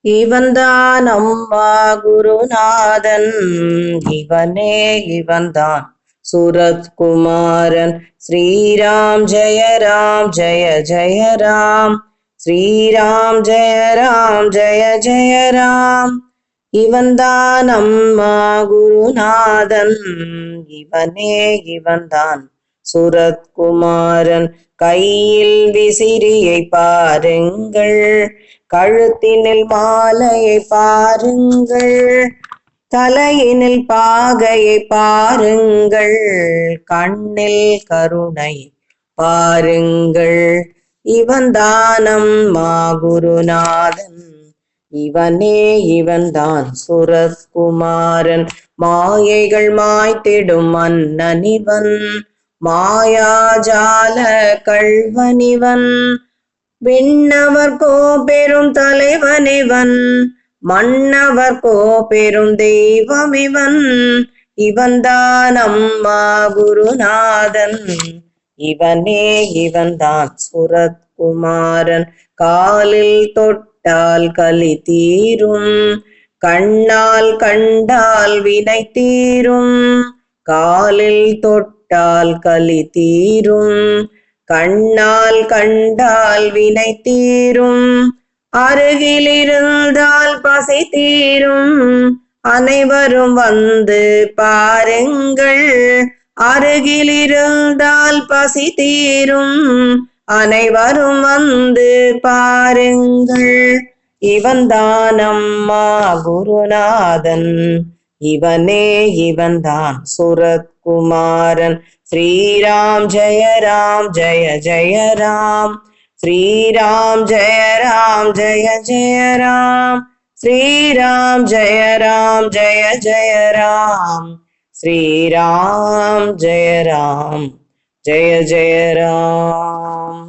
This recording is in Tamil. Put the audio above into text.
இவன்தான் அம்மா குருநாதன், இவனே இவன்தான் சுரத்குமாரன். ஸ்ரீராம் ஜெய ராம் ஜெய ஜெய ராம், ஸ்ரீராம் ஜெய ராம் ஜெய ஜெய ராம். இவன்தான் அம்மா குருநாதன், இவனே இவன்தான் சுரத்குமாரன். கையில் விசிறியை பாருங்கள், கழுத்தினில் மாலையை பாருங்கள், தலையினில் பாகையை பாருங்கள், கண்ணில் கருணை பாருங்கள். இவன்தானம் மா குருநாதன், இவனே இவன்தான் சுரத்குமாரன். மாயைகள் மாய்த்திடும் மன்னனிவன், மாயாஜால கள்வனிவன். விண்ணவர்கோ பெரும் தலைவனிவன், மன்னவர்கோ பெரும் தெய்வமிவன். இவன்தான் அம்மா குருநாதன், இவனே இவன்தான் சுரத்குமாரன். காலில் தொட்டால் கலி தீரும், கண்ணால் கண்டால் வினை தீரும். காலில் தொட்டால் கலி தீரும், கண்ணால் கண்டால் வினை தீரும். அருகில் இருந்தால் பசி தீரும், அனைவரும் வந்து பாருங்கள். அருகில் இருந்தால் பசி தீரும், அனைவரும் வந்து பாருங்கள். இவன்தான் அம்மா குருநாதன், இவனே இவன்தான் சுரத்குமாரன். ஸ்ரீராம் ஜெய ராம் ஜெய ஜெய ராம், ஸ்ரீராம் ஜெய ராம் ஜெய ஜெய ராம், ஸ்ரீராம் ஜெய ராம் ஜெய ஜெய ராம், ஸ்ரீராம் ஜெய ராம் ஜெய ஜெய ராம்.